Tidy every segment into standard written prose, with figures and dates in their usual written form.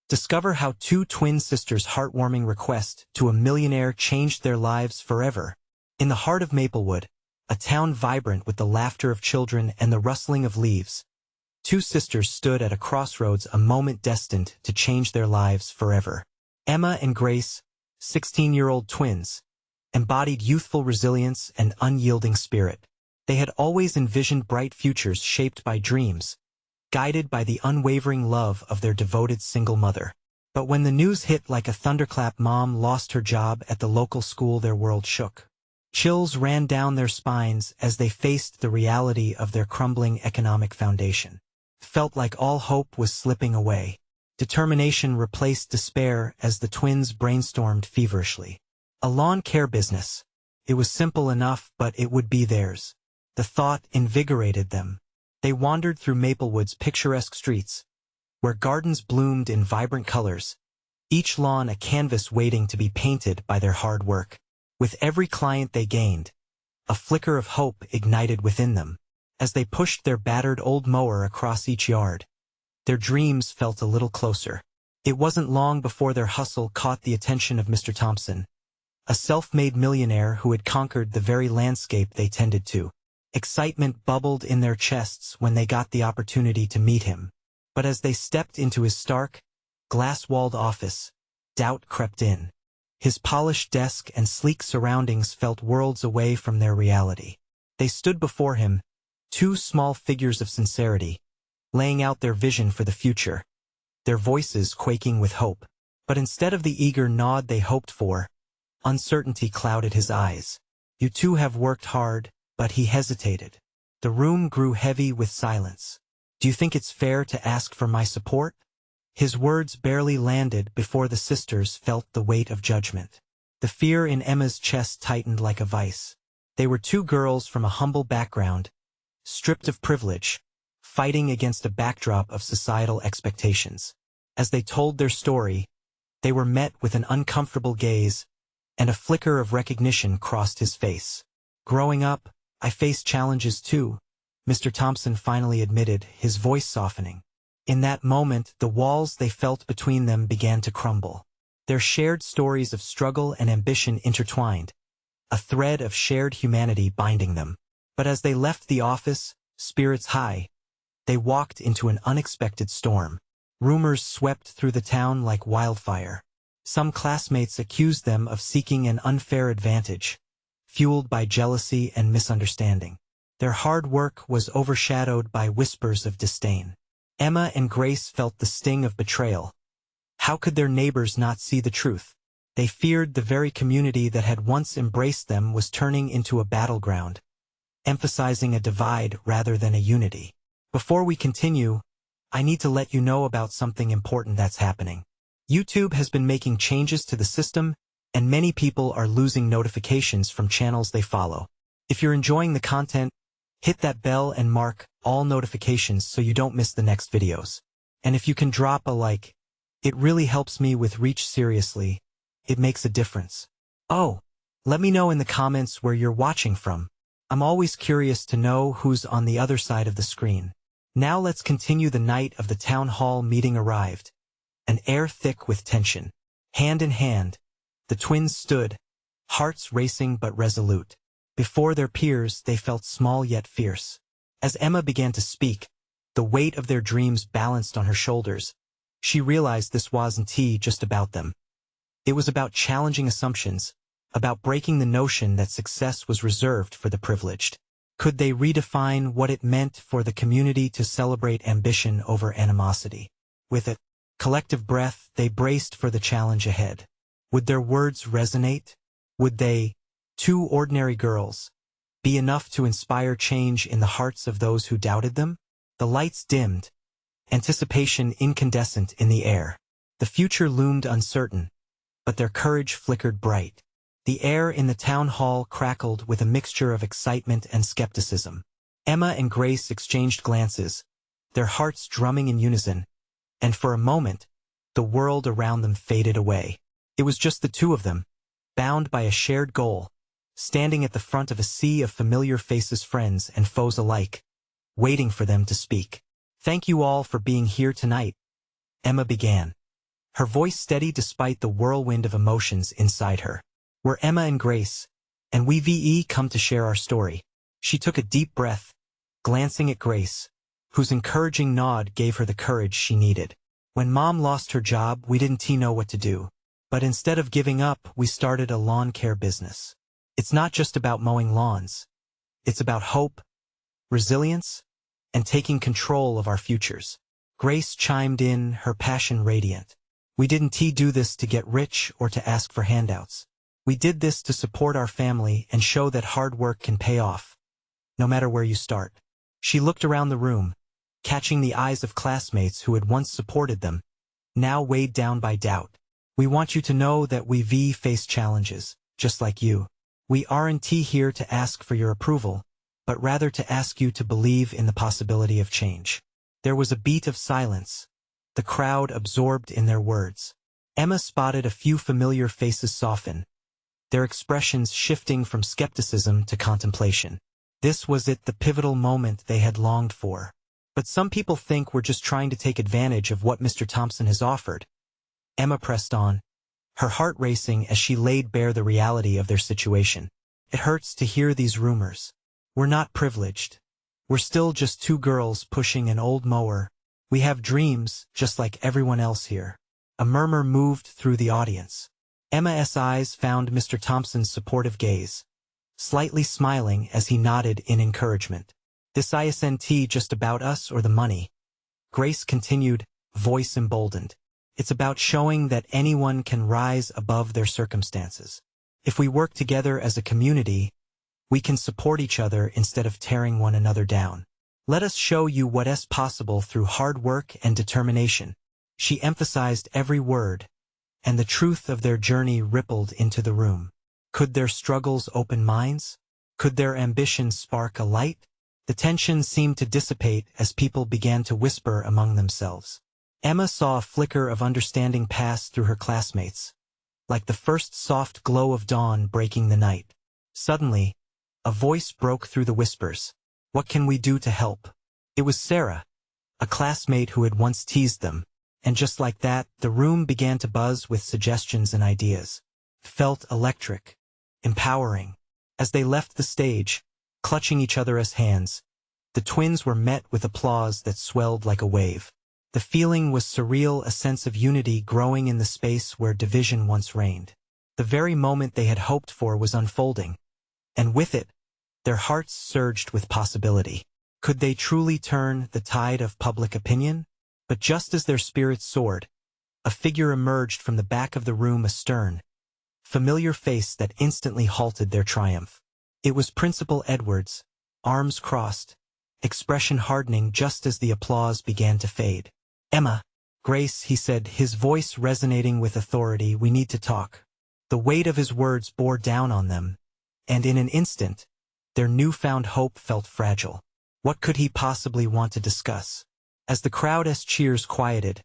Discover how two twin sisters' heartwarming request to a millionaire changed their lives forever. In the heart of Maplewood, a town vibrant with the laughter of children and the rustling of leaves, two sisters stood at a crossroads, a moment destined to change their lives forever. Emma and Grace, 16-year-old twins, embodied youthful resilience and unyielding spirit. They had always envisioned bright futures shaped by dreams, guided by the unwavering love of their devoted single mother. But when the news hit like a thunderclap, Mom lost her job at the local school, their world shook. Chills ran down their spines as they faced the reality of their crumbling economic foundation. Felt like all hope was slipping away. Determination replaced despair as the twins brainstormed feverishly. A lawn care business. It was simple enough, but it would be theirs. The thought invigorated them. They wandered through Maplewood's picturesque streets, where gardens bloomed in vibrant colors, each lawn a canvas waiting to be painted by their hard work. With every client they gained, a flicker of hope ignited within them. As they pushed their battered old mower across each yard, their dreams felt a little closer. It wasn't long before their hustle caught the attention of Mr. Thompson, a self-made millionaire who had conquered the very landscape they tended to. Excitement bubbled in their chests when they got the opportunity to meet him. But as they stepped into his stark, glass-walled office, doubt crept in. His polished desk and sleek surroundings felt worlds away from their reality. They stood before him, two small figures of sincerity, laying out their vision for the future, their voices quaking with hope. But instead of the eager nod they hoped for, uncertainty clouded his eyes. "You two have worked hard," but he hesitated. The room grew heavy with silence. "Do you think it's fair to ask for my support?" His words barely landed before the sisters felt the weight of judgment. The fear in Emma's chest tightened like a vice. They were two girls from a humble background, stripped of privilege, fighting against a backdrop of societal expectations. As they told their story, they were met with an uncomfortable gaze, and a flicker of recognition crossed his face. "Growing up, I faced challenges too," Mr. Thompson finally admitted, his voice softening. In that moment, the walls they felt between them began to crumble. Their shared stories of struggle and ambition intertwined, a thread of shared humanity binding them. But as they left the office, spirits high, they walked into an unexpected storm. Rumors swept through the town like wildfire. Some classmates accused them of seeking an unfair advantage, fueled by jealousy and misunderstanding. Their hard work was overshadowed by whispers of disdain. Emma and Grace felt the sting of betrayal. How could their neighbors not see the truth? They feared the very community that had once embraced them was turning into a battleground, emphasizing a divide rather than a unity. Before we continue, I need to let you know about something important that's happening. YouTube has been making changes to the system, and many people are losing notifications from channels they follow. If you're enjoying the content, hit that bell and mark all notifications so you don't miss the next videos. And if you can drop a like, it really helps me with reach. Seriously, it makes a difference. Oh, let me know in the comments where you're watching from. I'm always curious to know who's on the other side of the screen. Now let's continue. The night of the town hall meeting arrived, an air thick with tension. Hand in hand, the twins stood, hearts racing but resolute. Before their peers, they felt small yet fierce. As Emma began to speak, the weight of their dreams balanced on her shoulders. She realized this wasn't just about them. It was about challenging assumptions, about breaking the notion that success was reserved for the privileged. Could they redefine what it meant for the community to celebrate ambition over animosity? With a collective breath, they braced for the challenge ahead. Would their words resonate? Would they, two ordinary girls, be enough to inspire change in the hearts of those who doubted them? The lights dimmed, anticipation incandescent in the air. The future loomed uncertain, but their courage flickered bright. The air in the town hall crackled with a mixture of excitement and skepticism. Emma and Grace exchanged glances, their hearts drumming in unison, and for a moment, the world around them faded away. It was just the two of them, bound by a shared goal, standing at the front of a sea of familiar faces, friends and foes alike, waiting for them to speak. "Thank you all for being here tonight," Emma began, her voice steady despite the whirlwind of emotions inside her. "We're Emma and Grace, and we come to share our story." She took a deep breath, glancing at Grace, whose encouraging nod gave her the courage she needed. "When Mom lost her job, we didn't know what to do. But instead of giving up, we started a lawn care business. It's not just about mowing lawns. It's about hope, resilience, and taking control of our futures." Grace chimed in, her passion radiant. "We didn't do this to get rich or to ask for handouts. We did this to support our family and show that hard work can pay off, no matter where you start." She looked around the room, catching the eyes of classmates who had once supported them, now weighed down by doubt. "We want you to know that we face challenges, just like you. We aren't here to ask for your approval, but rather to ask you to believe in the possibility of change." There was a beat of silence, the crowd absorbed in their words. Emma spotted a few familiar faces soften, their expressions shifting from skepticism to contemplation. This was the pivotal moment they had longed for. "But some people think we're just trying to take advantage of what Mr. Thompson has offered." Emma pressed on, her heart racing as she laid bare the reality of their situation. "It hurts to hear these rumors. We're not privileged. We're still just two girls pushing an old mower. We have dreams, just like everyone else here." A murmur moved through the audience. Emma's eyes found Mr. Thompson's supportive gaze, slightly smiling as he nodded in encouragement. "This isn't just about us or the money," Grace continued, voice emboldened. "It's about showing that anyone can rise above their circumstances. If we work together as a community, we can support each other instead of tearing one another down. Let us show you what's possible through hard work and determination." She emphasized every word, and the truth of their journey rippled into the room. Could their struggles open minds? Could their ambitions spark a light? The tension seemed to dissipate as people began to whisper among themselves. Emma saw a flicker of understanding pass through her classmates, like the first soft glow of dawn breaking the night. Suddenly, a voice broke through the whispers. "What can we do to help?" It was Sarah, a classmate who had once teased them, and just like that, the room began to buzz with suggestions and ideas. It felt electric, empowering. As they left the stage, clutching each other as hands, the twins were met with applause that swelled like a wave. The feeling was surreal, a sense of unity growing in the space where division once reigned. The very moment they had hoped for was unfolding, and with it, their hearts surged with possibility. Could they truly turn the tide of public opinion? But just as their spirits soared, a figure emerged from the back of the room, a stern, familiar face that instantly halted their triumph. It was Principal Edwards, arms crossed, expression hardening just as the applause began to fade. "Emma, Grace," he said, his voice resonating with authority, "we need to talk." The weight of his words bore down on them, and in an instant, their newfound hope felt fragile. What could he possibly want to discuss? As the crowd's cheers quieted,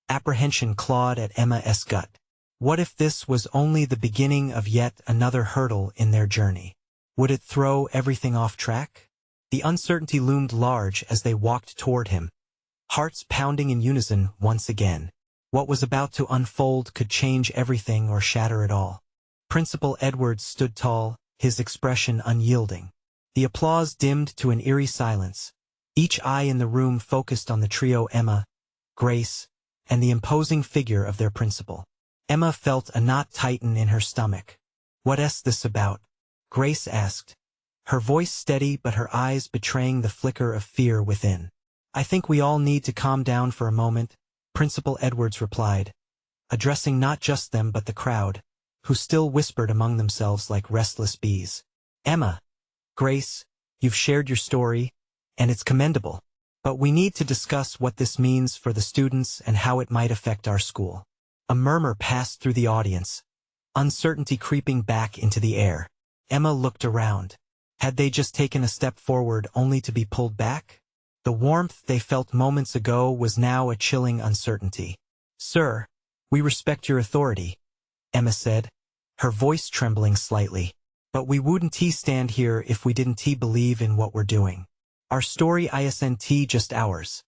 apprehension clawed at Emma's gut. What if this was only the beginning of yet another hurdle in their journey? Would it throw everything off track? The uncertainty loomed large as they walked toward him, hearts pounding in unison once again. What was about to unfold could change everything or shatter it all. Principal Edwards stood tall, his expression unyielding. The applause dimmed to an eerie silence, each eye in the room focused on the trio: Emma, Grace, and the imposing figure of their principal. Emma felt a knot tighten in her stomach. "What's this about?" Grace asked, her voice steady but her eyes betraying the flicker of fear within. "I think we all need to calm down for a moment," Principal Edwards replied, addressing not just them but the crowd, who still whispered among themselves like restless bees. "Emma, Grace, you've shared your story, and it's commendable. But we need to discuss what this means for the students and how it might affect our school." A murmur passed through the audience, uncertainty creeping back into the air. Emma looked around. Had they just taken a step forward only to be pulled back? The warmth they felt moments ago was now a chilling uncertainty. "Sir, we respect your authority," Emma said, her voice trembling slightly. "But we wouldn't stand here if we didn't believe in what we're doing. Our story isn't just ours.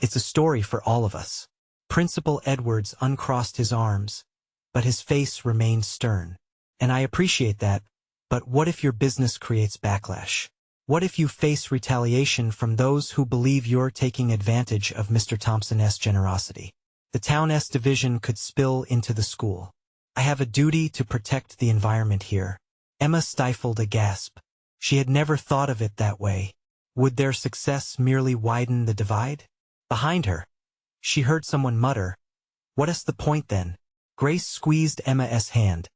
It's a story for all of us." Principal Edwards uncrossed his arms, but his face remained stern. And I appreciate that, but what if your business creates backlash? What if you face retaliation from those who believe you're taking advantage of Mr. Thompson's generosity? The town's division could spill into the school. I have a duty to protect the environment here. Emma stifled a gasp. She had never thought of it that way. Would their success merely widen the divide? Behind her, she heard someone mutter, "What's the point then?" Grace squeezed Emma's hand.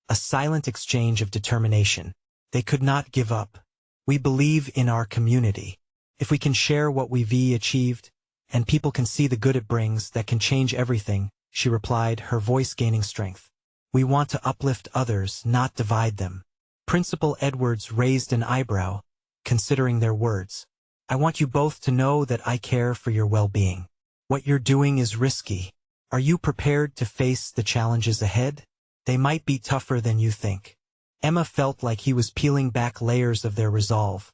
A silent exchange of determination. They could not give up. We believe in our community. If we can share what we've achieved, and people can see the good it brings, that can change everything, she replied, her voice gaining strength. We want to uplift others, not divide them. Principal Edwards raised an eyebrow, considering their words. I want you both to know that I care for your well-being. What you're doing is risky. Are you prepared to face the challenges ahead? They might be tougher than you think. Emma felt like he was peeling back layers of their resolve,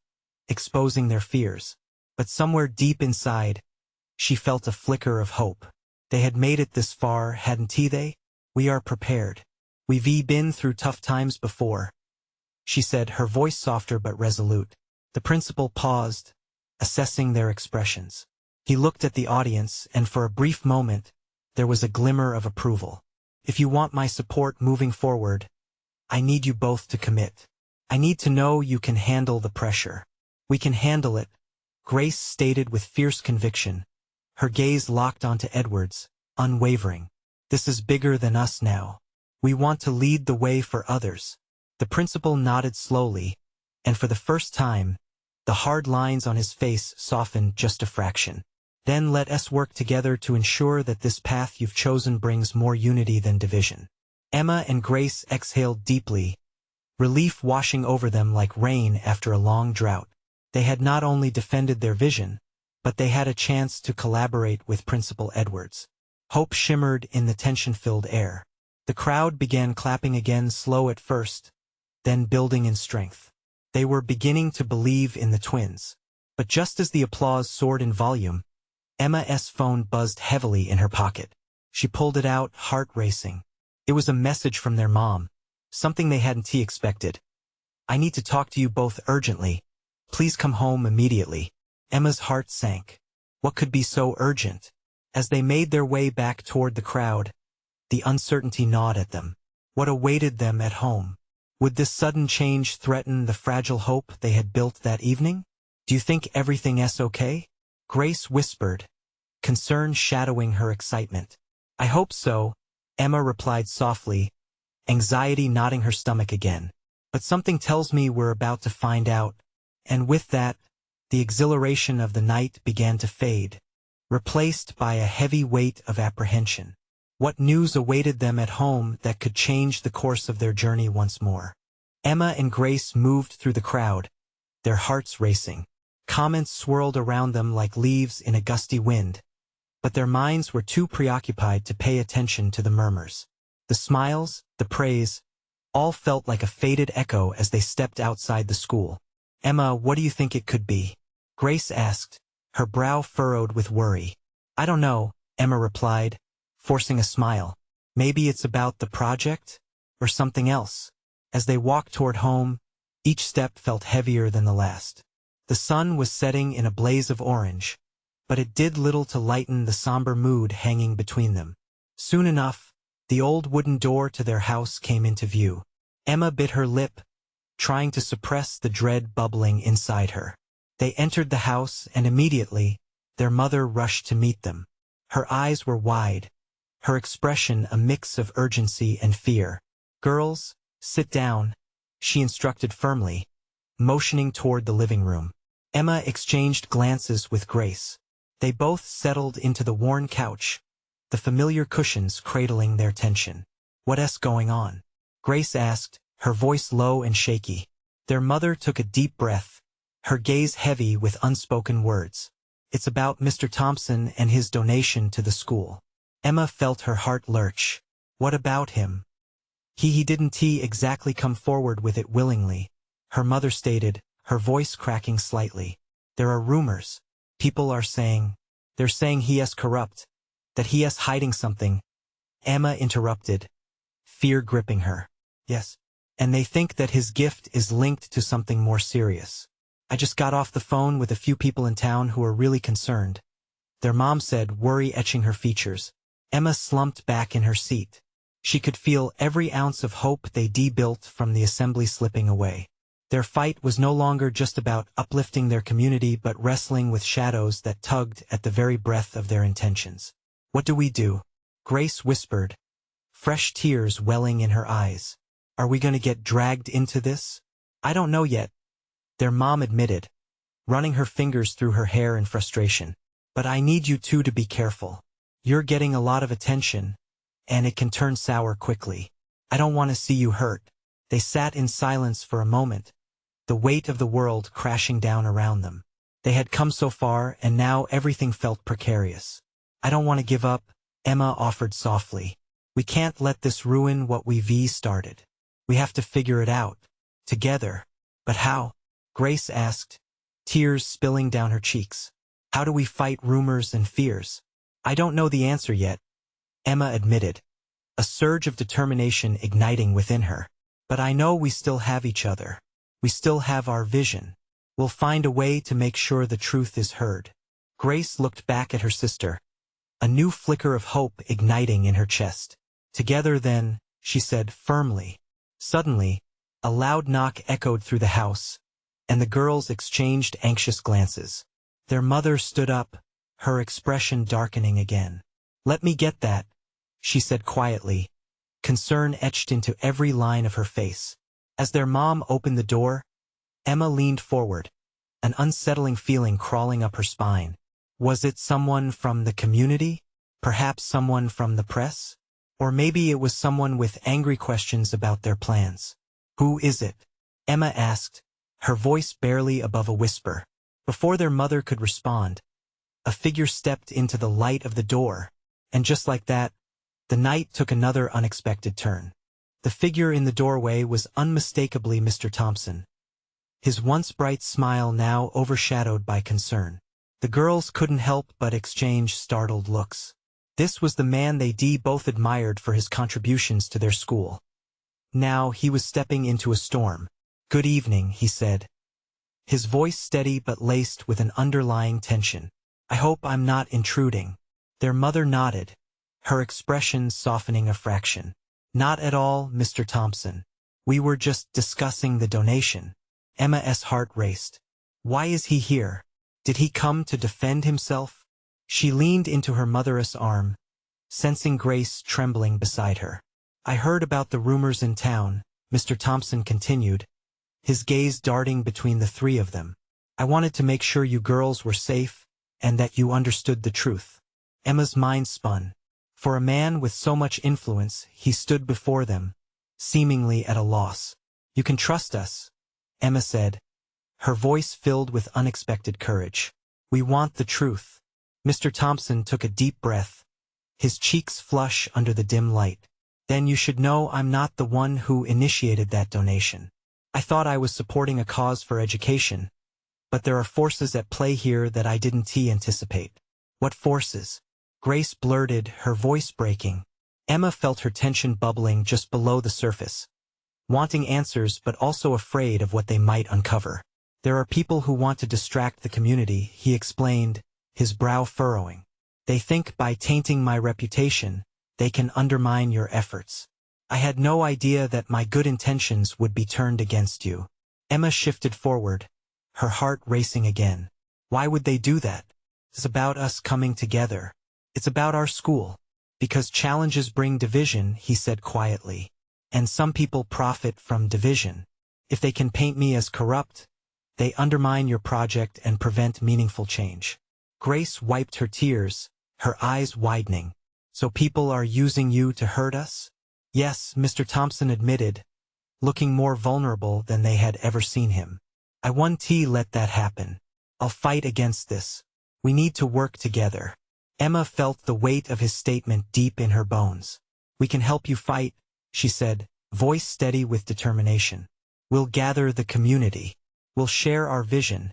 exposing their fears. But somewhere deep inside, she felt a flicker of hope. They had made it this far, hadn't they? We are prepared. We've been through tough times before, she said, her voice softer but resolute. The principal paused, assessing their expressions. He looked at the audience, and for a brief moment, there was a glimmer of approval. If you want my support moving forward, I need you both to commit. I need to know you can handle the pressure. We can handle it, Grace stated with fierce conviction, her gaze locked onto Edwards, unwavering. This is bigger than us now. We want to lead the way for others. The principal nodded slowly, and for the first time, the hard lines on his face softened just a fraction. Then let us work together to ensure that this path you've chosen brings more unity than division. Emma and Grace exhaled deeply, relief washing over them like rain after a long drought. They had not only defended their vision, but they had a chance to collaborate with Principal Edwards. Hope shimmered in the tension-filled air. The crowd began clapping again, slow at first, then building in strength. They were beginning to believe in the twins. But just as the applause soared in volume, Emma's phone buzzed heavily in her pocket. She pulled it out, heart racing. It was a message from their mom, something they hadn't expected. I need to talk to you both urgently. Please come home immediately. Emma's heart sank. What could be so urgent? As they made their way back toward the crowd, the uncertainty gnawed at them. What awaited them at home? Would this sudden change threaten the fragile hope they had built that evening? Do you think everything's okay? Grace whispered, concern shadowing her excitement. I hope so, Emma replied softly, anxiety knotting her stomach again. But something tells me we're about to find out. And with that, the exhilaration of the night began to fade, replaced by a heavy weight of apprehension. What news awaited them at home that could change the course of their journey once more? Emma and Grace moved through the crowd, their hearts racing. Comments swirled around them like leaves in a gusty wind, but their minds were too preoccupied to pay attention to the murmurs. The smiles, the praise, all felt like a faded echo as they stepped outside the school. Emma, what do you think it could be? Grace asked, her brow furrowed with worry. I don't know, Emma replied, forcing a smile. Maybe it's about the project? Or something else? As they walked toward home, each step felt heavier than the last. The sun was setting in a blaze of orange, but it did little to lighten the somber mood hanging between them. Soon enough, the old wooden door to their house came into view. Emma bit her lip, trying to suppress the dread bubbling inside her. They entered the house, and immediately, their mother rushed to meet them. Her eyes were wide, her expression a mix of urgency and fear. Girls, sit down, she instructed firmly, motioning toward the living room. Emma exchanged glances with Grace. They both settled into the worn couch, the familiar cushions cradling their tension. What's going on? Grace asked, her voice low and shaky. Their mother took a deep breath, her gaze heavy with unspoken words. It's about Mr. Thompson and his donation to the school. Emma felt her heart lurch. What about him? He didn't exactly come forward with it willingly, her mother stated, her voice cracking slightly. There are rumors. People are saying. They're saying he is corrupt. That he is hiding something. Emma interrupted, fear gripping her. Yes. And they think that his gift is linked to something more serious. I just got off the phone with a few people in town who are really concerned. Their mom said, worry etching her features. Emma slumped back in her seat. She could feel every ounce of hope they de-built from the assembly slipping away. Their fight was no longer just about uplifting their community but wrestling with shadows that tugged at the very breath of their intentions. What do we do? Grace whispered, fresh tears welling in her eyes. Are we going to get dragged into this? I don't know yet, their mom admitted, running her fingers through her hair in frustration. But I need you two to be careful. You're getting a lot of attention, and it can turn sour quickly. I don't want to see you hurt. They sat in silence for a moment, the weight of the world crashing down around them. They had come so far, and now everything felt precarious. I don't want to give up, Emma offered softly. We can't let this ruin what we've started. We have to figure it out. Together. But how? Grace asked, tears spilling down her cheeks. How do we fight rumors and fears? I don't know the answer yet, Emma admitted, a surge of determination igniting within her. But I know we still have each other. We still have our vision. We'll find a way to make sure the truth is heard. Grace looked back at her sister, a new flicker of hope igniting in her chest. Together then, she said firmly. Suddenly, a loud knock echoed through the house, and the girls exchanged anxious glances. Their mother stood up, her expression darkening again. Let me get that, she said quietly, concern etched into every line of her face. As their mom opened the door, Emma leaned forward, an unsettling feeling crawling up her spine. Was it someone from the community? Perhaps someone from the press? Or maybe it was someone with angry questions about their plans. Who is it? Emma asked, her voice barely above a whisper. Before their mother could respond, a figure stepped into the light of the door, and just like that, the night took another unexpected turn. The figure in the doorway was unmistakably Mr. Thompson, his once bright smile now overshadowed by concern. The girls couldn't help but exchange startled looks. This was the man they both admired for his contributions to their school. Now he was stepping into a storm. Good evening, he said, his voice steady but laced with an underlying tension. I hope I'm not intruding. Their mother nodded, her expression softening a fraction. Not at all, Mr. Thompson. We were just discussing the donation. Emma's heart raced. Why is he here? Did he come to defend himself? She leaned into her mother's arm, sensing Grace trembling beside her. I heard about the rumors in town, Mr. Thompson continued, his gaze darting between the three of them. I wanted to make sure you girls were safe, and that you understood the truth. Emma's mind spun. For a man with so much influence, he stood before them, seemingly at a loss. You can trust us, Emma said, her voice filled with unexpected courage. We want the truth. Mr. Thompson took a deep breath, his cheeks flush under the dim light. Then you should know I'm not the one who initiated that donation. I thought I was supporting a cause for education, but there are forces at play here that I didn't anticipate. What forces? Grace blurted, her voice breaking. Emma felt her tension bubbling just below the surface, wanting answers but also afraid of what they might uncover. There are people who want to distract the community, he explained, his brow furrowing. They think by tainting my reputation, they can undermine your efforts. I had no idea that my good intentions would be turned against you. Emma shifted forward, her heart racing again. Why would they do that? It's about us coming together. It's about our school. Because challenges bring division, he said quietly. And some people profit from division. If they can paint me as corrupt, they undermine your project and prevent meaningful change. Grace wiped her tears, her eyes widening. So people are using you to hurt us? Yes, Mr. Thompson admitted, looking more vulnerable than they had ever seen him. I won't let that happen. I'll fight against this. We need to work together. Emma felt the weight of his statement deep in her bones. We can help you fight, she said, voice steady with determination. We'll gather the community. We'll share our vision,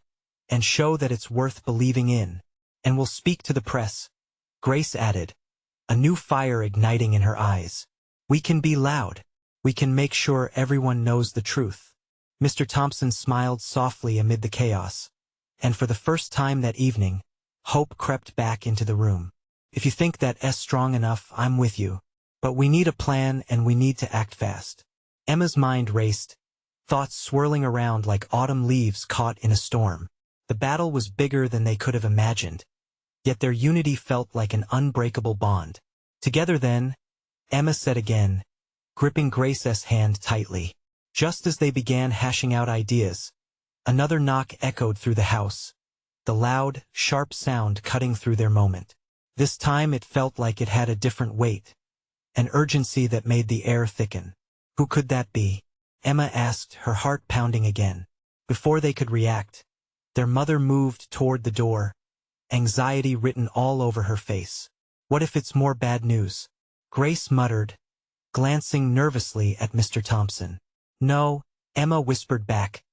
and show that it's worth believing in. And we'll speak to the press, Grace added, a new fire igniting in her eyes. We can be loud. We can make sure everyone knows the truth. Mr. Thompson smiled softly amid the chaos, and for the first time that evening, hope crept back into the room. If you think that's strong enough, I'm with you. But we need a plan and we need to act fast. Emma's mind raced, thoughts swirling around like autumn leaves caught in a storm. The battle was bigger than they could have imagined, yet their unity felt like an unbreakable bond. Together then, Emma said again, gripping Grace's hand tightly. Just as they began hashing out ideas, another knock echoed through the house, the loud, sharp sound cutting through their moment. This time it felt like it had a different weight, an urgency that made the air thicken. Who could that be? Emma asked, her heart pounding again. Before they could react, their mother moved toward the door, anxiety written all over her face. What if it's more bad news? Grace muttered, glancing nervously at Mr. Thompson. No, Emma whispered back,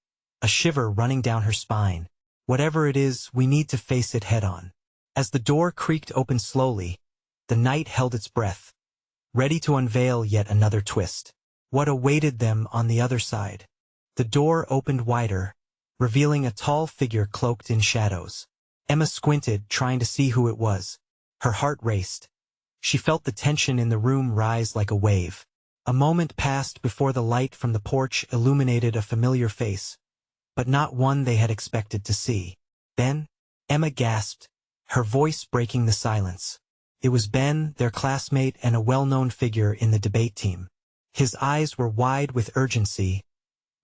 a shiver running down her spine. Whatever it is, we need to face it head-on. As the door creaked open slowly, the night held its breath, ready to unveil yet another twist. What awaited them on the other side? The door opened wider, revealing a tall figure cloaked in shadows. Emma squinted, trying to see who it was. Her heart raced. She felt the tension in the room rise like a wave. A moment passed before the light from the porch illuminated a familiar face, but not one they had expected to see. Ben? Emma gasped, her voice breaking the silence. It was Ben, their classmate and a well-known figure in the debate team. His eyes were wide with urgency,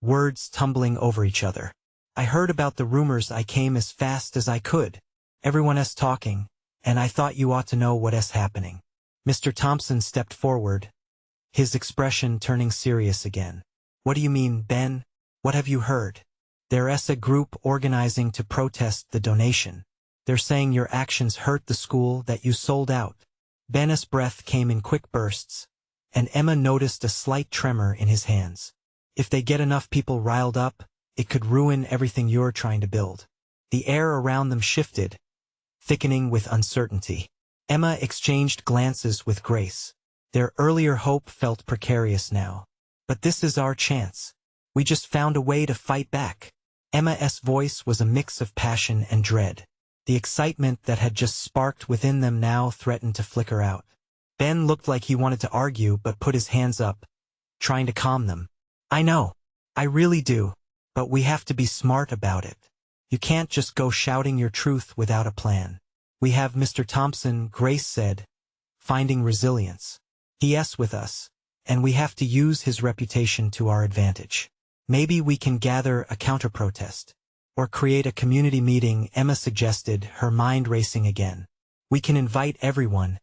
words tumbling over each other. I heard about the rumors. I came as fast as I could. Everyone's talking, and I thought you ought to know what's happening. Mr. Thompson stepped forward, his expression turning serious again. What do you mean, Ben? What have you heard? There's a group organizing to protest the donation. They're saying your actions hurt the school, that you sold out. Ben's breath came in quick bursts, and Emma noticed a slight tremor in his hands. If they get enough people riled up, it could ruin everything you're trying to build. The air around them shifted, thickening with uncertainty. Emma exchanged glances with Grace. Their earlier hope felt precarious now. But this is our chance. We just found a way to fight back. Emma's voice was a mix of passion and dread. The excitement that had just sparked within them now threatened to flicker out. Ben looked like he wanted to argue but put his hands up, trying to calm them. I know. I really do. But we have to be smart about it. You can't just go shouting your truth without a plan. We have Mr. Thompson, Grace said, finding resilience. He's with us, and we have to use his reputation to our advantage. Maybe we can gather a counter-protest, or create a community meeting, Emma suggested, her mind racing again. We can invite everyone,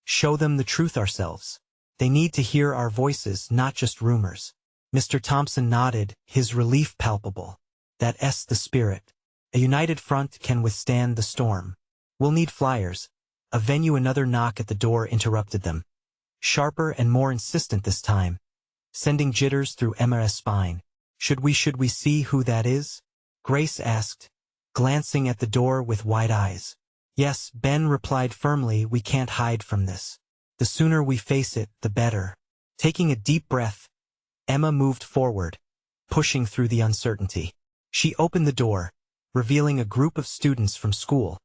show them the truth ourselves. They need to hear our voices, not just rumors. Mr. Thompson nodded, his relief palpable. That's the spirit. A united front can withstand the storm. We'll need flyers. A venue. Another knock at the door interrupted them. Sharper and more insistent this time, sending jitters through Emma's spine. Should we see who that is? Grace asked, glancing at the door with wide eyes. Yes, Ben replied firmly, we can't hide from this. The sooner we face it, the better. Taking a deep breath, Emma moved forward, pushing through the uncertainty. She opened the door, revealing a group of students from school,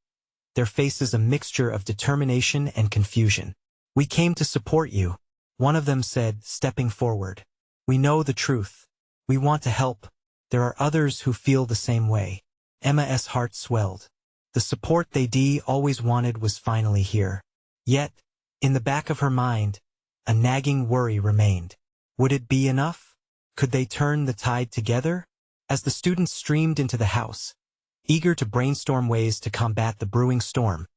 their faces a mixture of determination and confusion. We came to support you, one of them said, stepping forward. We know the truth. We want to help. There are others who feel the same way. Emma's heart swelled. The support they always wanted was finally here. Yet, in the back of her mind, a nagging worry remained. Would it be enough? Could they turn the tide together? As the students streamed into the house, eager to brainstorm ways to combat the brewing storm,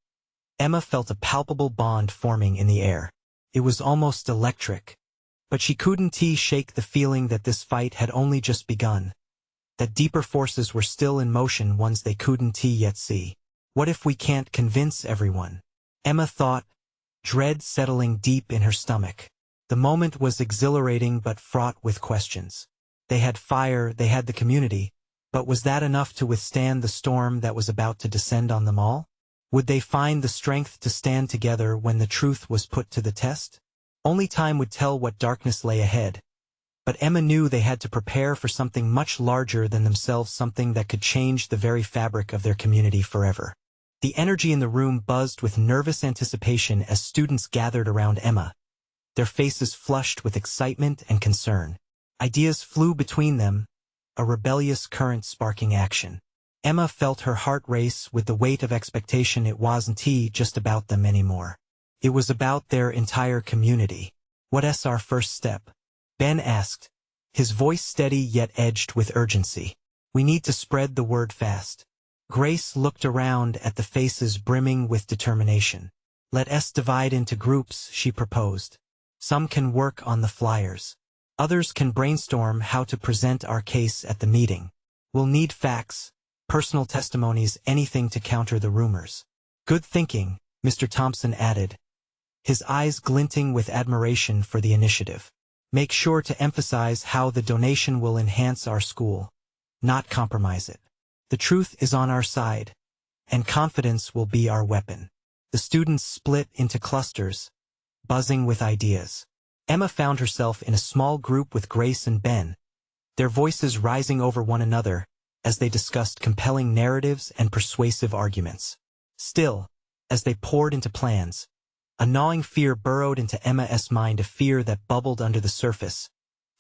Emma felt a palpable bond forming in the air. It was almost electric. But she couldn't shake the feeling that this fight had only just begun. That deeper forces were still in motion, ones they couldn't yet see. What if we can't convince everyone? Emma thought, dread settling deep in her stomach. The moment was exhilarating but fraught with questions. They had fire, they had the community, but was that enough to withstand the storm that was about to descend on them all? Would they find the strength to stand together when the truth was put to the test? Only time would tell what darkness lay ahead. But Emma knew they had to prepare for something much larger than themselves, something that could change the very fabric of their community forever. The energy in the room buzzed with nervous anticipation as students gathered around Emma, their faces flushed with excitement and concern. Ideas flew between them, a rebellious current sparking action. Emma felt her heart race with the weight of expectation. It wasn't just about them anymore. It was about their entire community. "What's our first step?" Ben asked, his voice steady yet edged with urgency. "We need to spread the word fast." Grace looked around at the faces brimming with determination. "Let us divide into groups," she proposed. "Some can work on the flyers. Others can brainstorm how to present our case at the meeting. We'll need facts, personal testimonies, anything to counter the rumors." "Good thinking," Mr. Thompson added, his eyes glinting with admiration for the initiative. "Make sure to emphasize how the donation will enhance our school, not compromise it. The truth is on our side, and confidence will be our weapon." The students split into clusters, buzzing with ideas. Emma found herself in a small group with Grace and Ben, their voices rising over one another as they discussed compelling narratives and persuasive arguments. Still, as they poured into plans, a gnawing fear burrowed into Emma's mind, a fear that bubbled under the surface,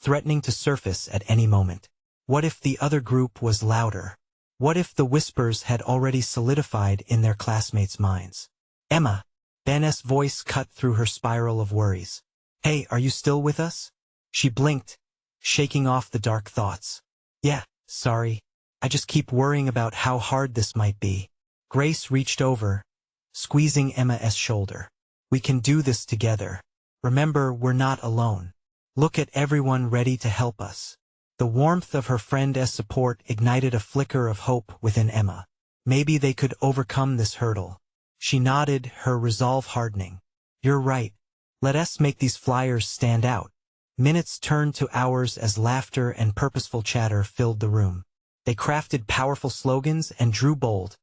threatening to surface at any moment. What if the other group was louder? What if the whispers had already solidified in their classmates' minds? "Emma," Ben's voice cut through her spiral of worries. "Hey, are you still with us?" She blinked, shaking off the dark thoughts. "Yeah, sorry. I just keep worrying about how hard this might be." Grace reached over, squeezing Emma's shoulder. "We can do this together. Remember, we're not alone. Look at everyone ready to help us." The warmth of her friend's support ignited a flicker of hope within Emma. Maybe they could overcome this hurdle. She nodded, her resolve hardening. "You're right. Let us make these flyers stand out." Minutes turned to hours as laughter and purposeful chatter filled the room. They crafted powerful slogans and drew bold,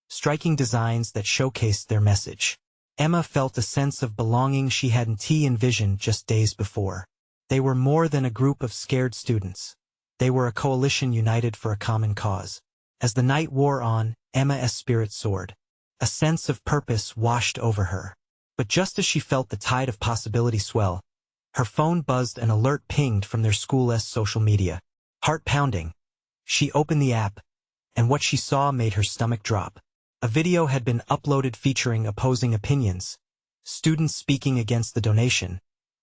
striking designs that showcased their message. Emma felt a sense of belonging she hadn't envisioned just days before. They were more than a group of scared students. They were a coalition united for a common cause. As the night wore on, Emma's spirit soared. A sense of purpose washed over her. But just as she felt the tide of possibility swell, her phone buzzed. An alert pinged from their school's social media. Heart pounding. She opened the app, and what she saw made her stomach drop. A video had been uploaded featuring opposing opinions, students speaking against the donation,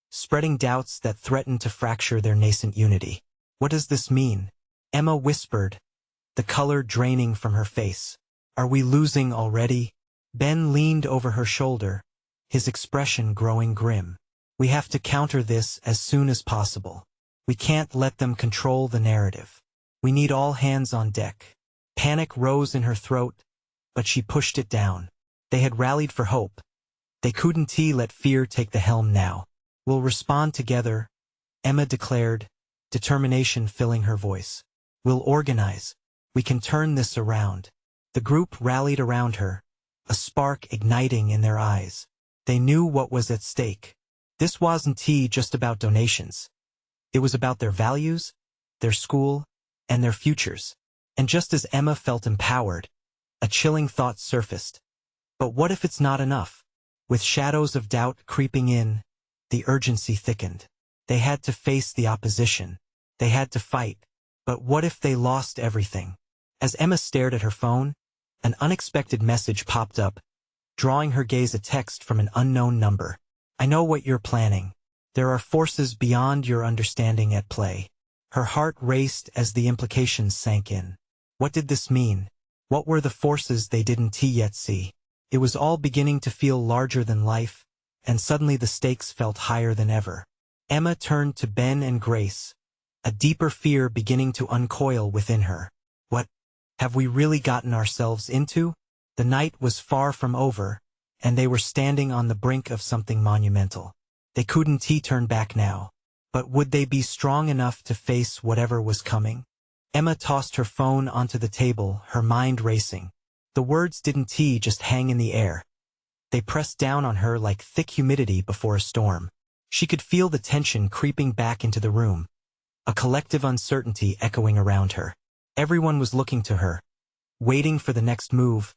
spreading doubts that threatened to fracture their nascent unity. "What does this mean?" Emma whispered, the color draining from her face. "Are we losing already?" Ben leaned over her shoulder, his expression growing grim. "We have to counter this as soon as possible. We can't let them control the narrative. We need all hands on deck." Panic rose in her throat, but she pushed it down. They had rallied for hope. They couldn't let fear take the helm now. "We'll respond together," Emma declared, determination filling her voice. "We'll organize. We can turn this around." The group rallied around her, a spark igniting in their eyes. They knew what was at stake. This wasn't just about donations. It was about their values, their school, and their futures. And just as Emma felt empowered, a chilling thought surfaced. But what if it's not enough? With shadows of doubt creeping in, the urgency thickened. They had to face the opposition. They had to fight. But what if they lost everything? As Emma stared at her phone, an unexpected message popped up, drawing her gaze. A text from an unknown number. "I know what you're planning. There are forces beyond your understanding at play." Her heart raced as the implications sank in. What did this mean? What were the forces they didn't yet see? It was all beginning to feel larger than life, and suddenly the stakes felt higher than ever. Emma turned to Ben and Grace, a deeper fear beginning to uncoil within her. What have we really gotten ourselves into? The night was far from over, and they were standing on the brink of something monumental. They couldn't turn back now. But would they be strong enough to face whatever was coming? Emma tossed her phone onto the table, her mind racing. The words didn't just hang in the air. They pressed down on her like thick humidity before a storm. She could feel the tension creeping back into the room, a collective uncertainty echoing around her. Everyone was looking to her, waiting for the next move,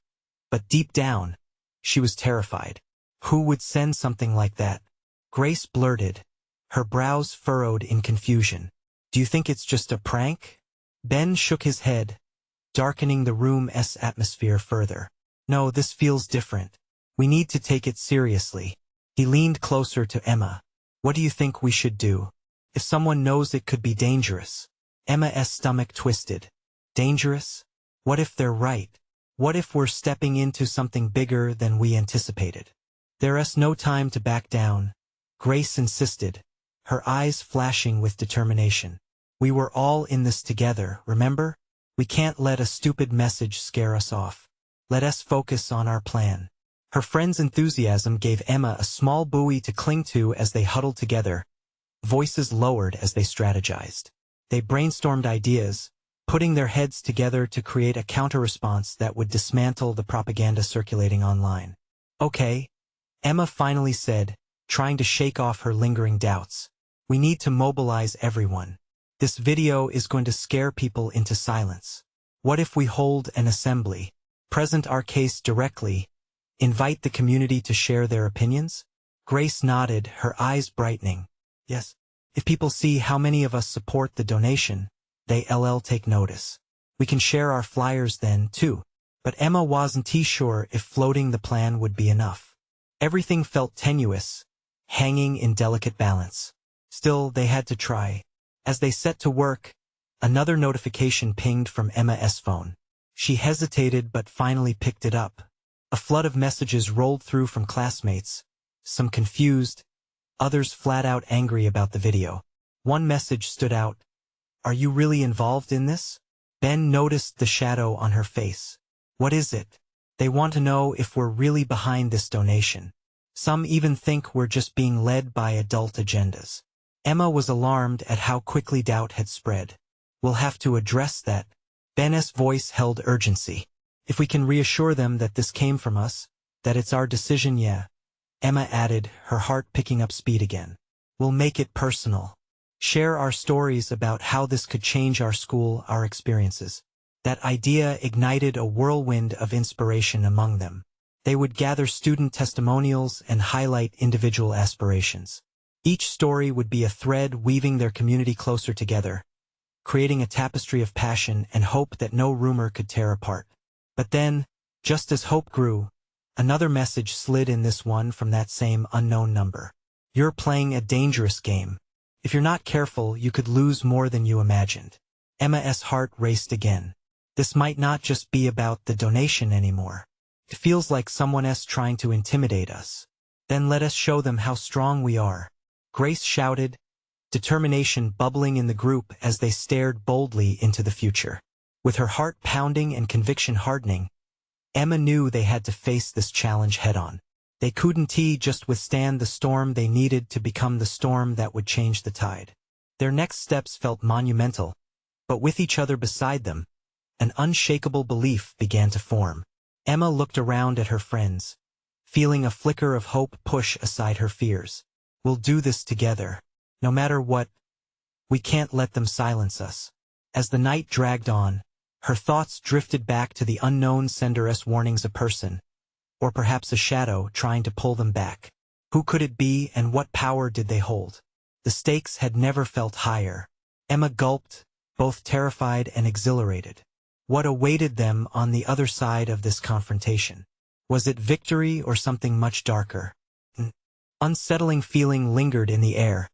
but deep down, she was terrified. Who would send something like that? Grace blurted, her brows furrowed in confusion. Do you think it's just a prank? Ben shook his head, darkening the room's atmosphere further. No, this feels different. We need to take it seriously. He leaned closer to Emma. What do you think we should do? If someone knows, it could be dangerous. Emma's stomach twisted. Dangerous? What if they're right? What if we're stepping into something bigger than we anticipated? There's no time to back down, Grace insisted, her eyes flashing with determination. We were all in this together, remember? We can't let a stupid message scare us off. Let us focus on our plan. Her friend's enthusiasm gave Emma a small buoy to cling to as they huddled together, voices lowered as they strategized. They brainstormed ideas, putting their heads together to create a counter-response that would dismantle the propaganda circulating online. Okay, Emma finally said, trying to shake off her lingering doubts. We need to mobilize everyone. This video is going to scare people into silence. What if we hold an assembly, present our case directly, invite the community to share their opinions? Grace nodded, her eyes brightening. Yes. If people see how many of us support the donation, they'll take notice. We can share our flyers then, too. But Emma wasn't sure if floating the plan would be enough. Everything felt tenuous, hanging in delicate balance. Still, they had to try. As they set to work, another notification pinged from Emma's phone. She hesitated but finally picked it up. A flood of messages rolled through from classmates, some confused, others flat out angry about the video. One message stood out. Are you really involved in this? Ben noticed the shadow on her face. What is it? They want to know if we're really behind this donation. Some even think we're just being led by adult agendas. Emma was alarmed at how quickly doubt had spread. We'll have to address that. Ben's voice held urgency. If we can reassure them that this came from us, that it's our decision, yeah. Emma added, her heart picking up speed again. We'll make it personal. Share our stories about how this could change our school, our experiences. That idea ignited a whirlwind of inspiration among them. They would gather student testimonials and highlight individual aspirations. Each story would be a thread weaving their community closer together, creating a tapestry of passion and hope that no rumor could tear apart. But then, just as hope grew, another message slid in, this one from that same unknown number. You're playing a dangerous game. If you're not careful, you could lose more than you imagined. Emma's heart raced again. This might not just be about the donation anymore. It feels like someone's trying to intimidate us. Then let us show them how strong we are. Grace shouted, determination bubbling in the group as they stared boldly into the future. With her heart pounding and conviction hardening, Emma knew they had to face this challenge head-on. They couldn't just withstand the storm, they needed to become the storm that would change the tide. Their next steps felt monumental, but with each other beside them, an unshakable belief began to form. Emma looked around at her friends, feeling a flicker of hope push aside her fears. We'll do this together. No matter what, we can't let them silence us. As the night dragged on, her thoughts drifted back to the unknown sender's warnings, a person, or perhaps a shadow trying to pull them back. Who could it be and what power did they hold? The stakes had never felt higher. Emma gulped, both terrified and exhilarated. What awaited them on the other side of this confrontation? Was it victory or something much darker? An unsettling feeling lingered in the air,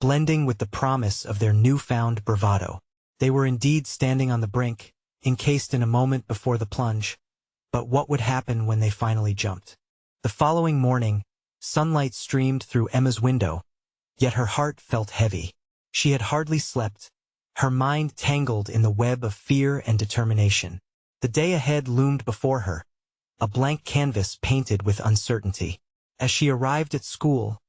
blending with the promise of their newfound bravado. They were indeed standing on the brink, encased in a moment before the plunge. But what would happen when they finally jumped? The following morning, sunlight streamed through Emma's window, yet her heart felt heavy. She had hardly slept, her mind tangled in the web of fear and determination. The day ahead loomed before her, a blank canvas painted with uncertainty. As she arrived at school,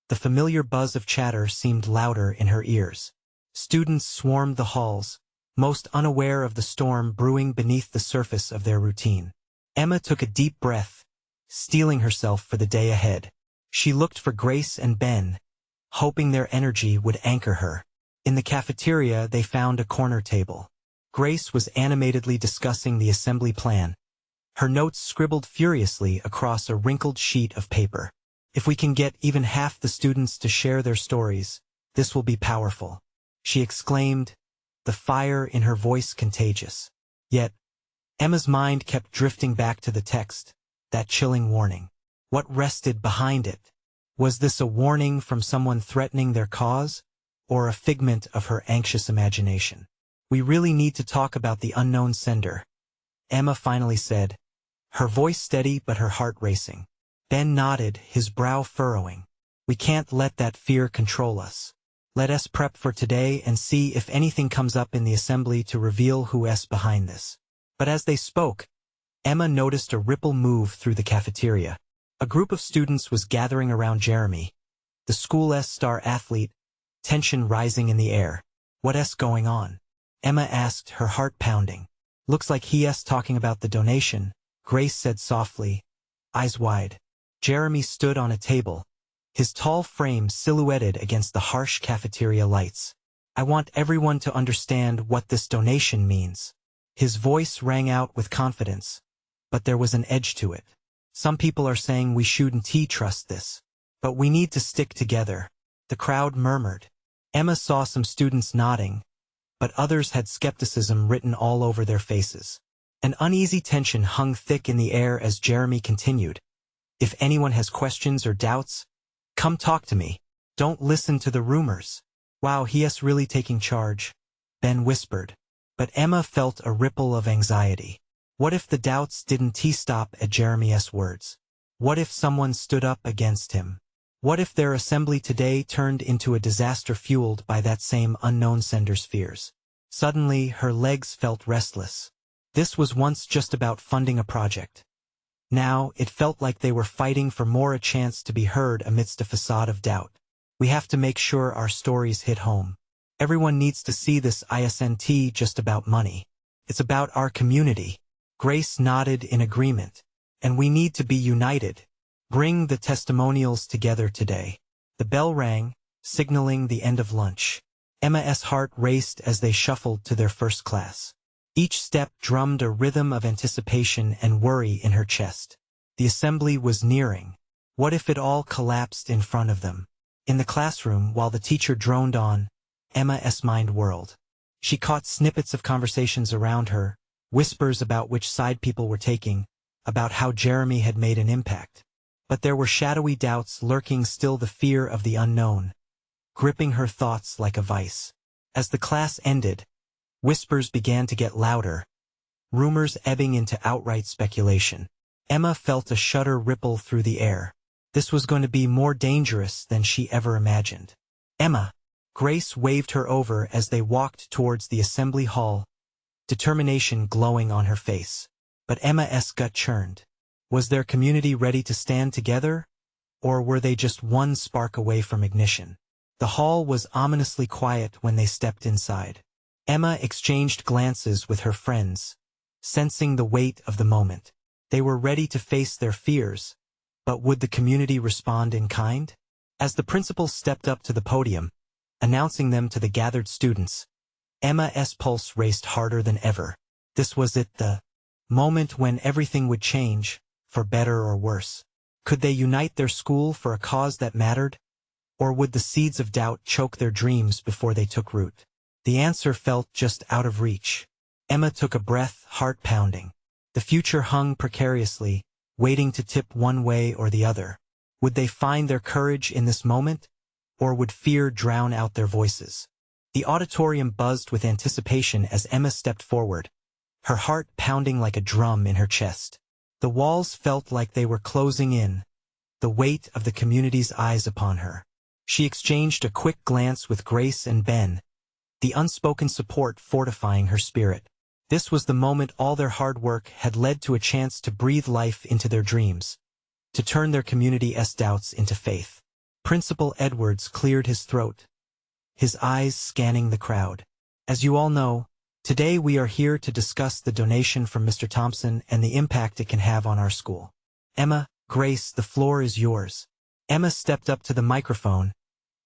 the familiar buzz of chatter seemed louder in her ears. Students swarmed the halls, most unaware of the storm brewing beneath the surface of their routine. Emma took a deep breath, steeling herself for the day ahead. She looked for Grace and Ben, hoping their energy would anchor her. In the cafeteria, they found a corner table. Grace was animatedly discussing the assembly plan, her notes scribbled furiously across a wrinkled sheet of paper. If we can get even half the students to share their stories, this will be powerful, she exclaimed, the fire in her voice contagious. Yet, Emma's mind kept drifting back to the text, that chilling warning. What rested behind it? Was this a warning from someone threatening their cause, or a figment of her anxious imagination? We really need to talk about the unknown sender, Emma finally said, her voice steady but her heart racing. Ben nodded, his brow furrowing. We can't let that fear control us. Let us prep for today and see if anything comes up in the assembly to reveal who's behind this. But as they spoke, Emma noticed a ripple move through the cafeteria. A group of students was gathering around Jeremy, the school's star athlete, tension rising in the air. What's going on? Emma asked, her heart pounding. Looks like he's talking about the donation, Grace said softly, eyes wide. Jeremy stood on a table, his tall frame silhouetted against the harsh cafeteria lights. I want everyone to understand what this donation means. His voice rang out with confidence, but there was an edge to it. Some people are saying we shouldn't trust this, but we need to stick together, the crowd murmured. Emma saw some students nodding, but others had skepticism written all over their faces. An uneasy tension hung thick in the air as Jeremy continued. If anyone has questions or doubts, come talk to me. Don't listen to the rumors. Wow, he's really taking charge, Ben whispered. But Emma felt a ripple of anxiety. What if the doubts didn't stop at Jeremy's words? What if someone stood up against him? What if their assembly today turned into a disaster fueled by that same unknown sender's fears? Suddenly, her legs felt restless. This was once just about funding a project. Now, it felt like they were fighting for more a chance to be heard amidst a facade of doubt. We have to make sure our stories hit home. Everyone needs to see this isn't just about money. It's about our community. Grace nodded in agreement. And we need to be united. Bring the testimonials together today. The bell rang, signaling the end of lunch. Emma's heart raced as they shuffled to their first class. Each step drummed a rhythm of anticipation and worry in her chest. The assembly was nearing. What if it all collapsed in front of them? In the classroom, while the teacher droned on, Emma's mind whirled. She caught snippets of conversations around her, whispers about which side people were taking, about how Jeremy had made an impact. But there were shadowy doubts lurking, still the fear of the unknown, gripping her thoughts like a vice. As the class ended, whispers began to get louder, rumors ebbing into outright speculation. Emma felt a shudder ripple through the air. This was going to be more dangerous than she ever imagined. Emma! Grace waved her over as they walked towards the assembly hall, determination glowing on her face. But Emma's gut churned. Was their community ready to stand together, or were they just one spark away from ignition? The hall was ominously quiet when they stepped inside. Emma exchanged glances with her friends, sensing the weight of the moment. They were ready to face their fears, but would the community respond in kind? As the principal stepped up to the podium, announcing them to the gathered students, Emma's pulse raced harder than ever. This was it, the moment when everything would change, for better or worse. Could they unite their school for a cause that mattered? Or would the seeds of doubt choke their dreams before they took root? The answer felt just out of reach. Emma took a breath, heart pounding. The future hung precariously, waiting to tip one way or the other. Would they find their courage in this moment? Or would fear drown out their voices? The auditorium buzzed with anticipation as Emma stepped forward, her heart pounding like a drum in her chest. The walls felt like they were closing in, the weight of the community's eyes upon her. She exchanged a quick glance with Grace and Ben, the unspoken support fortifying her spirit. This was the moment all their hard work had led to a chance to breathe life into their dreams, to turn their community's doubts into faith. Principal Edwards cleared his throat, his eyes scanning the crowd. As you all know, Today we are here to discuss the donation from Mr. Thompson and the impact it can have on our school. Emma, Grace, the floor is yours. Emma stepped up to the microphone,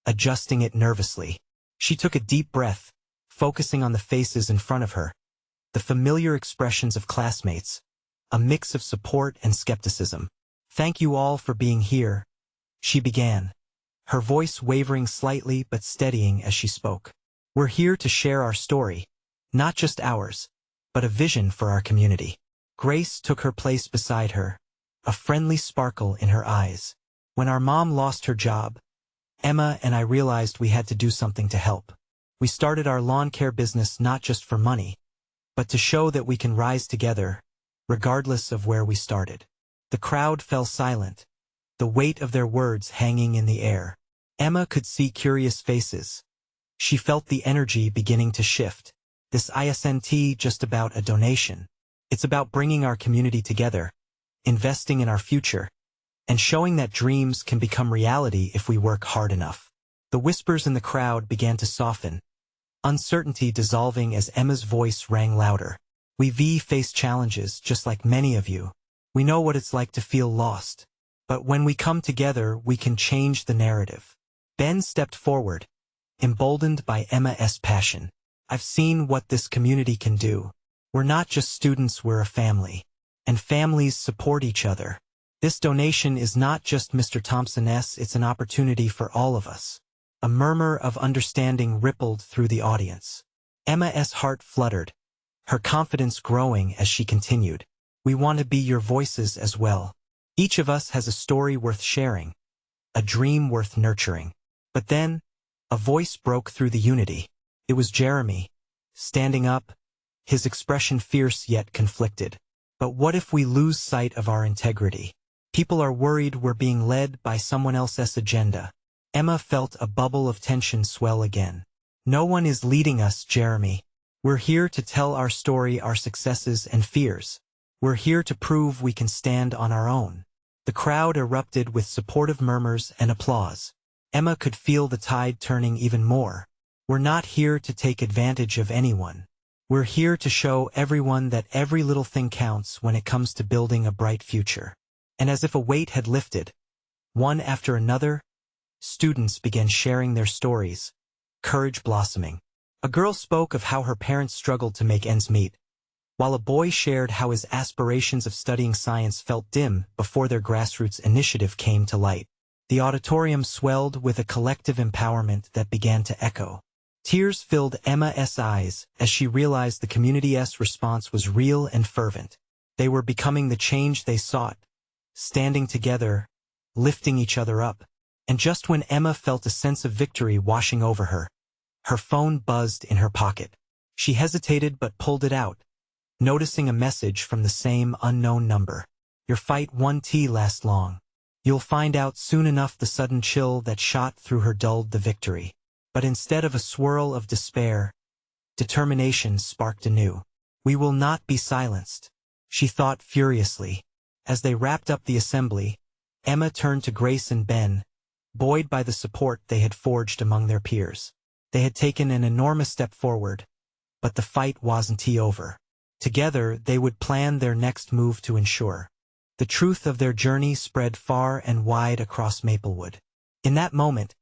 adjusting it nervously. She took a deep breath, focusing on the faces in front of her, the familiar expressions of classmates, a mix of support and skepticism. Thank you all for being here, she began, her voice wavering slightly but steadying as she spoke. We're here to share our story, not just ours, but a vision for our community. Grace took her place beside her, a friendly sparkle in her eyes. When our mom lost her job, Emma and I realized we had to do something to help. We started our lawn care business not just for money, but to show that we can rise together, regardless of where we started. The crowd fell silent, the weight of their words hanging in the air. Emma could see curious faces. She felt the energy beginning to shift. This isn't just about a donation. It's about bringing our community together, investing in our future, and showing that dreams can become reality if we work hard enough. The whispers in the crowd began to soften, uncertainty dissolving as Emma's voice rang louder. We face challenges just like many of you. We know what it's like to feel lost. But when we come together, we can change the narrative. Ben stepped forward, emboldened by Emma's passion. I've seen what this community can do. We're not just students, we're a family. And families support each other. This donation is not just Mr. Thompson's, it's an opportunity for all of us. A murmur of understanding rippled through the audience. Emma's heart fluttered, her confidence growing as she continued. We want to be your voices as well. Each of us has a story worth sharing, a dream worth nurturing. But then, a voice broke through the unity. It was Jeremy, standing up, his expression fierce yet conflicted. But what if we lose sight of our integrity? People are worried we're being led by someone else's agenda. Emma felt a bubble of tension swell again. No one is leading us, Jeremy. We're here to tell our story, our successes and fears. We're here to prove we can stand on our own. The crowd erupted with supportive murmurs and applause. Emma could feel the tide turning even more. We're not here to take advantage of anyone. We're here to show everyone that every little thing counts when it comes to building a bright future. And as if a weight had lifted, one after another, students began sharing their stories, courage blossoming. A girl spoke of how her parents struggled to make ends meet, while a boy shared how his aspirations of studying science felt dim before their grassroots initiative came to light. The auditorium swelled with a collective empowerment that began to echo. Tears filled Emma's eyes as she realized the community's response was real and fervent. They were becoming the change they sought, standing together, lifting each other up. And just when Emma felt a sense of victory washing over her, her phone buzzed in her pocket. She hesitated but pulled it out, noticing a message from the same unknown number. Your fight won't last long. You'll find out soon enough. The sudden chill that shot through her dulled the victory. But instead of a swirl of despair, determination sparked anew. We will not be silenced, she thought furiously. As they wrapped up the assembly, Emma turned to Grace and Ben, buoyed by the support they had forged among their peers. They had taken an enormous step forward, but the fight wasn't over. Together, they would plan their next move to ensure the truth of their journey spread far and wide across Maplewood. In that moment,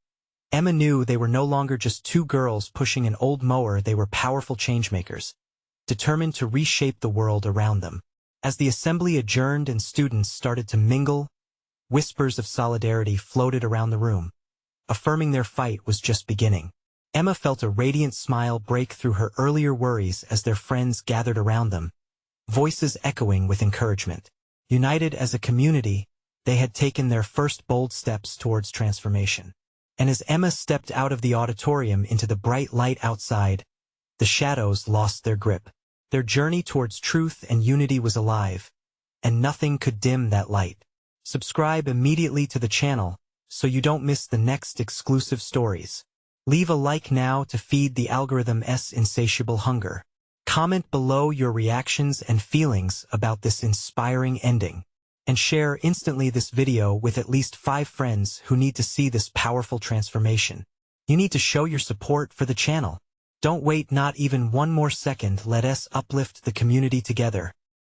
Emma knew they were no longer just two girls pushing an old mower. They were powerful changemakers, determined to reshape the world around them. As the assembly adjourned and students started to mingle, whispers of solidarity floated around the room, affirming their fight was just beginning. Emma felt a radiant smile break through her earlier worries as their friends gathered around them, voices echoing with encouragement. United as a community, they had taken their first bold steps towards transformation. And as Emma stepped out of the auditorium into the bright light outside, the shadows lost their grip. Their journey towards truth and unity was alive, and nothing could dim that light. Subscribe immediately to the channel so you don't miss the next exclusive stories. Leave a like now to feed the algorithm's insatiable hunger. Comment below your reactions and feelings about this inspiring ending, and share instantly this video with at least 5 friends who need to see this powerful transformation. You need to show your support for the channel. Don't wait not even one more second. Let us uplift the community together.